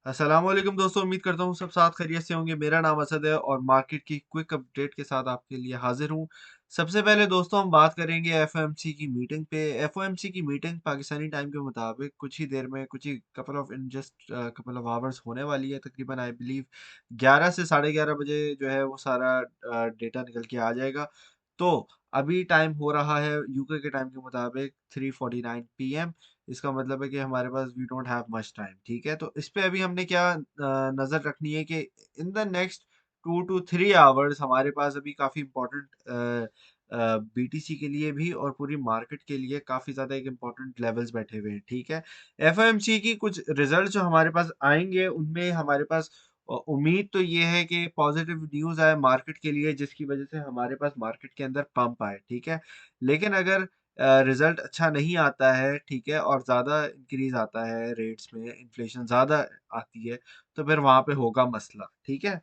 अस्सलाम वालेकुम दोस्तों, उम्मीद करता हूँ सब साथ खैरियत से होंगे। मेरा नाम असद है और मार्केट की क्विक अपडेट के साथ आपके लिए हाजिर हूँ। सबसे पहले दोस्तों हम बात करेंगे एफओएमसी की मीटिंग पे। एफओएमसी की मीटिंग पाकिस्तानी टाइम के मुताबिक कुछ ही देर में, कुछ ही couple of in just couple of hours होने वाली है। तकरीबन आई बिलीव 11 से 11:30 बजे जो है वो सारा डेटा निकल के आ जाएगा। तो अभी टाइम हो रहा है यूके के टाइम के मुताबिक 3:49 PM। इसका मतलब है कि हमारे पास we don't have much time. ठीक है, तो इस पे अभी हमने क्या नज़र रखनी है कि in the next 2 to 3 hours हमारे पास अभी काफ़ी इंपॉर्टेंट बीटीसी के लिए भी और पूरी मार्केट के लिए काफ़ी ज़्यादा एक इम्पॉर्टेंट लेवल्स बैठे हुए हैं। ठीक है, एफओएमसी की कुछ रिजल्ट जो हमारे पास आएंगे उनमें हमारे पास उम्मीद तो ये है कि पॉजिटिव न्यूज़ आए मार्केट के लिए, जिसकी वजह से हमारे पास मार्केट के अंदर पंप आए। ठीक है, लेकिन अगर रिजल्ट अच्छा नहीं आता है, ठीक है, और ज़्यादा इंक्रीज आता है रेट्स में, इन्फ्लेशन ज़्यादा आती है, तो फिर वहाँ पे होगा मसला। ठीक है,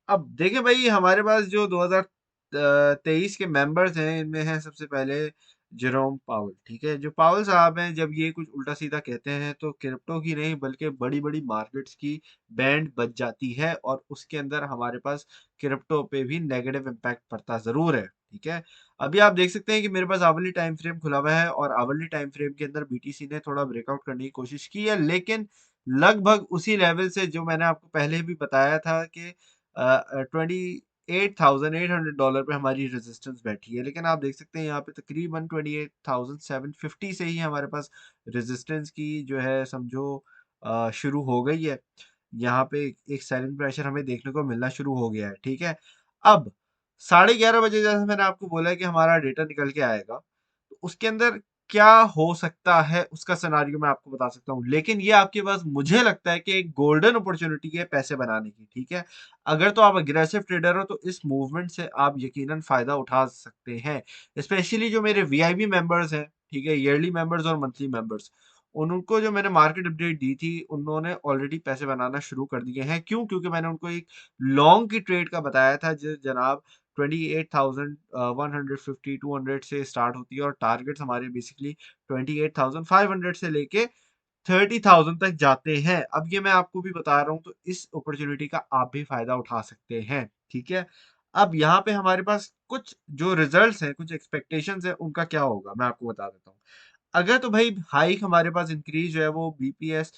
अब देखें भाई, हमारे पास जो 2023 के मेंबर्स हैं इनमें है सबसे पहले जेरोम पावल। ठीक है, जो पावल साहब हैं जब ये कुछ उल्टा सीधा कहते हैं तो क्रिप्टो की नहीं बल्कि बड़ी बड़ी मार्केट्स की बैंड बज जाती है और उसके अंदर हमारे पास क्रिप्टो पे भी नेगेटिव इम्पैक्ट पड़ता ज़रूर है। ठीक है, अभी आप देख सकते हैं कि मेरे पास आवरली टाइम फ्रेम खुला हुआ है और आवरली टाइम फ्रेम के अंदर बीटीसी ने थोड़ा ब्रेकआउट करने की कोशिश की है, लेकिन लगभग उसी लेवल से जो मैंने आपको पहले भी बताया था कि 28,800 पे हमारी रेजिस्टेंस बैठी है। लेकिन आप देख सकते हैं यहाँ पे तकरीबन 28,750 से ही हमारे पास रेजिस्टेंस की जो है समझो शुरू हो गई है। यहाँ पे एक सेलिंग प्रेशर हमें देखने को मिलना शुरू हो गया है। ठीक है, अब 11:30 बजे जैसे मैंने आपको बोला है कि हमारा डेटा निकल के आएगा, तो उसके अंदर क्या हो सकता है उसका सिनारियो मैं आपको बता सकता हूँ। लेकिन ये आपके पास मुझे लगता है कि एक गोल्डन अपॉर्चुनिटी है पैसे बनाने की। ठीक है, अगर तो आप अग्रेसिव ट्रेडर हो तो इस मूवमेंट से आप यकीनन फायदा उठा सकते हैं। स्पेशली जो मेरे वीआईपी मेंबर्स हैं, ठीक है, ईयरली मेंबर्स और मंथली मेंबर्स, उनको जो मैंने मार्केट अपडेट दी थी उन्होंने ऑलरेडी पैसे बनाना शुरू कर दिए हैं। क्यों? क्योंकि मैंने उनको एक लॉन्ग की ट्रेड का बताया था जो जनाब 28,150 200 से स्टार्ट होती है और टारगेट्स हमारे बेसिकली 28,500 से लेके 30,000 तक जाते हैं। अब ये मैं आपको भी बता रहा हूँ तो इस अपॉर्चुनिटी का आप भी फायदा उठा सकते हैं। ठीक है, अब यहाँ पे हमारे पास कुछ जो रिजल्ट्स हैं, कुछ एक्सपेक्टेशंस हैं, उनका क्या होगा मैं आपको बता देता हूँ। अगर तो भाई हाइक हमारे पास इंक्रीज जो है वो बीपीएस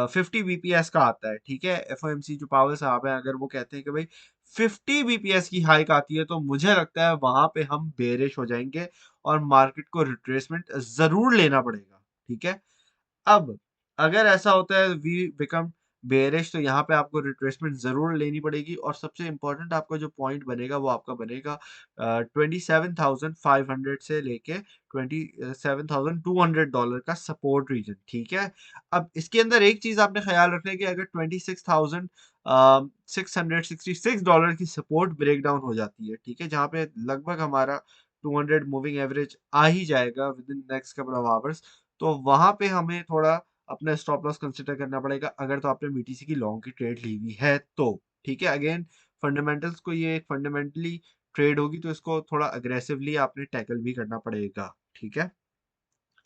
50 बीपीएस का आता है। ठीक है, एफओएमसी जो पावल साहब हैं अगर वो कहते हैं कि भाई 50 बीपीएस की हाइक आती है तो मुझे लगता है वहां पे हम बेरिश हो जाएंगे और मार्केट को रिट्रेसमेंट जरूर लेना पड़ेगा। ठीक है, अब अगर ऐसा होता है वी बिकम बेयरिश तो यहाँ पे आपको रिट्रेसमेंट जरूर लेनी पड़ेगी और सबसे इंपॉर्टेंट आपका जो पॉइंट बनेगा वो आपका बनेगा 27,500 से लेके $27,200 का सपोर्ट रीजन। ठीक है, अब इसके अंदर एक चीज आपने ख्याल रखना है कि अगर $26,666 की सपोर्ट ब्रेक डाउन हो जाती है, ठीक है, जहाँ पे लगभग हमारा 200 मूविंग एवरेज आ ही जाएगा with in next couple of hours, तो वहां पे हमें थोड़ा अपना स्टॉप लॉस कंसिडर करना पड़ेगा अगर तो आपने बीटीसी की लॉन्ग की ट्रेड ली हुई है तो। ठीक है, अगेन फंडामेंटल्स को, ये एक फंडामेंटली ट्रेड होगी तो इसको थोड़ा अग्रेसिवली आपने टैकल भी करना पड़ेगा। ठीक है,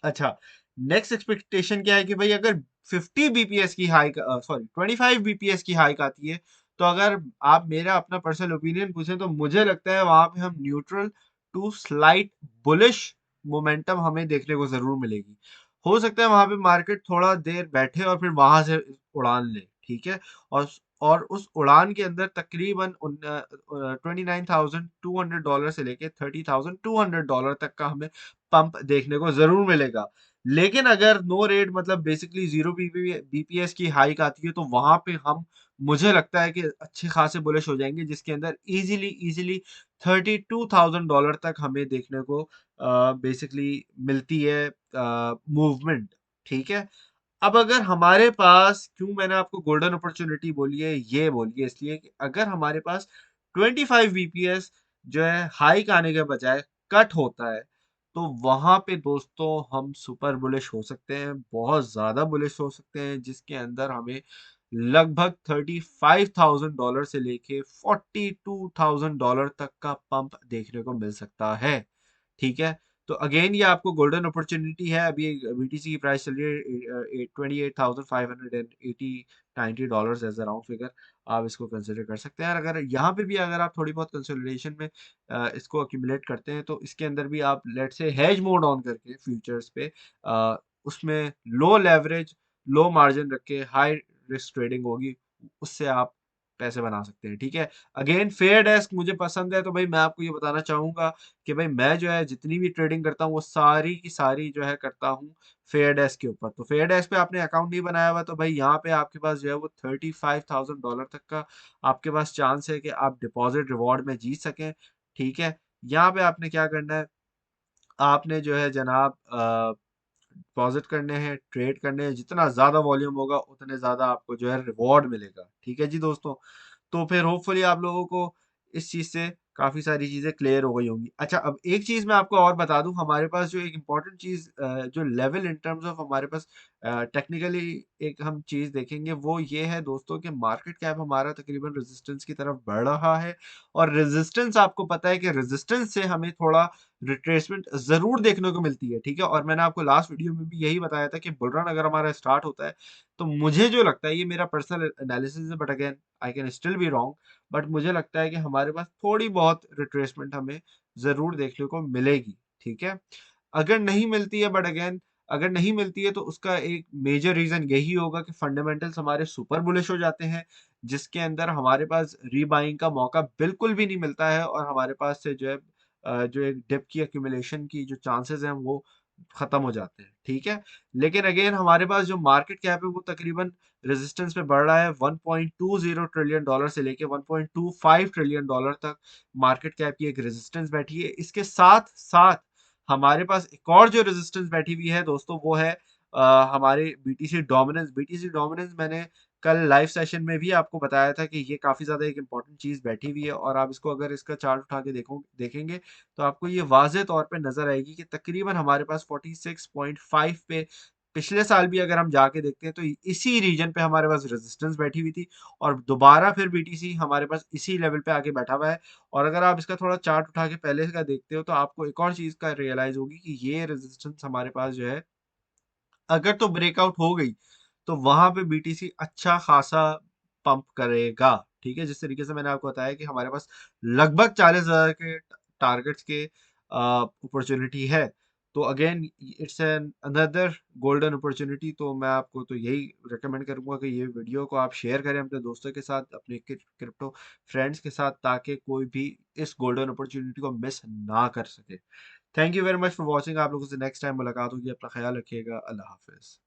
अच्छा, नेक्स्ट एक्सपेक्टेशन क्या है कि भाई अगर 50 बीपीएस की हाइक, सॉरी 25 बीपीएस की हाइक आती है, तो अगर आप मेरा अपना पर्सनल ओपिनियन पूछें तो मुझे लगता है वहां पे हम neutral to slight bullish momentum हमें देखने को जरूर मिलेगी। हो सकता है वहां पे मार्केट थोड़ा देर बैठे और फिर वहां से उड़ान ले। ठीक है, और और उस उड़ान के अंदर तकरीबन $29,200 से लेके $30,200 तक का हमें पंप देखने को जरूर मिलेगा। लेकिन अगर नो रेट मतलब बेसिकली जीरो बीपीएस की हाइक आती है तो वहां पे हम, मुझे लगता है कि अच्छे खासे बुलिश हो जाएंगे जिसके अंदर इजीली इजीली $32,000 तक हमें देखने को बेसिकली मिलती है मूवमेंट। ठीक है, अब अगर हमारे पास, क्यों मैंने आपको गोल्डन अपॉर्चुनिटी बोली है, ये बोली है इसलिए कि अगर हमारे पास 25 बीपीएस जो है हाइक आने के बजाय कट होता है तो वहां पे दोस्तों हम सुपर बुलिश हो सकते हैं, बहुत ज्यादा बुलिश हो सकते हैं, जिसके अंदर हमें लगभग $35,000 से लेके $42,000 तक का पंप देखने को मिल सकता है। ठीक है, तो अगेन ये आपको गोल्डन अपॉर्चुनिटी है। अभी बीटीसी की प्राइस चल रही है 28,580 $90 एज अराउंड फिगर। आप इसको कंसिडर कर सकते हैं। और अगर यहाँ पे भी अगर आप थोड़ी बहुत कंसोलिडेशन में इसको अक्यूमुलेट करते हैं, तो इसके अंदर भी आप लेट से हेज मोड ऑन करके फ्यूचर्स पे उसमें लो लेवरेज, लो मार्जिन रख के हाई रिस्क ट्रेडिंग होगी, उससे आप पैसे बना सकते हैं। ठीक है, अगेन फेयर डेस्क मुझे पसंद है, तो भाई मैं आपको ये बताना चाहूंगा कि भाई मैं जो है जितनी भी ट्रेडिंग करता हूँ वो सारी की सारी जो है करता हूँ फेयर डेस्क के ऊपर। तो फेयर डेस्क पे आपने अकाउंट नहीं बनाया हुआ, तो भाई यहाँ पे आपके पास जो है वो $35,000 तक का आपके पास चांस है कि आप डिपॉजिट रिवॉर्ड में जीत सकें। ठीक है, यहाँ पे आपने क्या करना है, आपने जो है जनाब डिपॉजिट करने हैं, ट्रेड करने हैं, जितना ज़्यादा वॉल्यूम होगा उतने ज़्यादा आपको जो है रिवॉर्ड मिलेगा। ठीक है जी दोस्तों, तो फिर होपफुली आप लोगों को इस चीज़ से काफ़ी सारी चीज़ें क्लियर हो गई होंगी। अच्छा, अब एक चीज़ मैं आपको और बता दूं, हमारे पास जो एक इम्पॉर्टेंट चीज़ जो लेवल इन टर्म्स ऑफ हमारे पास टेक्निकली एक हम चीज़ देखेंगे, वो ये है दोस्तों कि मार्केट कैप हमारा तकरीबन रेजिस्टेंस की तरफ बढ़ रहा है। और रेजिस्टेंस आपको पता है कि रेजिस्टेंस से हमें थोड़ा रिट्रेसमेंट ज़रूर देखने को मिलती है। ठीक है, और मैंने आपको लास्ट वीडियो में भी यही बताया था कि बुल रन अगर हमारा स्टार्ट होता है, तो मुझे जो लगता है, ये मेरा पर्सनल एनालिसिस है, but again I can still be wrong, but मुझे लगता है कि हमारे पास थोड़ी बहुत रिट्रेसमेंट हमें ज़रूर देखने को मिलेगी। ठीक है, अगर नहीं मिलती है, बट अगेन अगर नहीं मिलती है, तो उसका एक मेजर रीजन यही होगा कि फंडामेंटल्स हमारे सुपर बुलिश हो जाते हैं, जिसके अंदर हमारे पास रीबाइंग का मौका बिल्कुल भी नहीं मिलता है, और हमारे पास से जो है जो एक डिप की एक्यूमुलेशन की जो चांसेस हैं वो खत्म हो जाते हैं। ठीक है, लेकिन अगेन हमारे पास जो मार्केट कैप है वो तकरीबन रेजिस्टेंस पे बढ़ रहा है। 1.20 ट्रिलियन डॉलर से लेके 1.25 ट्रिलियन डॉलर तक मार्केट कैप की एक रेजिस्टेंस बैठी है। इसके साथ साथ हमारे पास एक और जो रेजिस्टेंस बैठी हुई है दोस्तों, वो है हमारे बीटीसी डोमिनेंस। बीटीसी डोमिनेंस मैंने कल लाइव सेशन में भी आपको बताया था कि ये काफी ज्यादा एक इंपॉर्टेंट चीज बैठी हुई है, और आप इसको अगर इसका चार्ट उठा के देखेंगे, तो आपको ये वाज़ेह तौर पे नजर आएगी कि तकरीबन हमारे पास 46.5 पे पिछले साल भी अगर हम जाके देखते हैं, तो इसी रीजन पे हमारे पास रेजिस्टेंस बैठी हुई थी, और दोबारा फिर बीटीसी हमारे पास इसी लेवल पे आके बैठा हुआ है। और अगर आप इसका थोड़ा चार्ट उठा के पहले का देखते हो, तो आपको एक और चीज का रियलाइज होगी कि ये रेजिस्टेंस हमारे पास जो है, अगर तो ब्रेकआउट हो गई, तो वहां पे बीटीसी अच्छा खासा पंप करेगा। ठीक है, जिस तरीके से मैंने आपको बताया कि हमारे पास लगभग 40,000 के टारगेट्स के अपॉर्चुनिटी है। तो again it's an another golden opportunity. तो मैं आपको तो यही रिकमेंड करूंगा कि ये वीडियो को आप शेयर करें अपने दोस्तों के साथ, अपने क्रिप्टो फ्रेंड्स के साथ, ताकि कोई भी इस गोल्डन अपॉर्चुनिटी को मिस ना कर सके। Thank you very much for watching. आप लोगों से नेक्स्ट टाइम मुलाकात होगी। अपना ख्याल रखिएगा। अल्लाह हाफिज।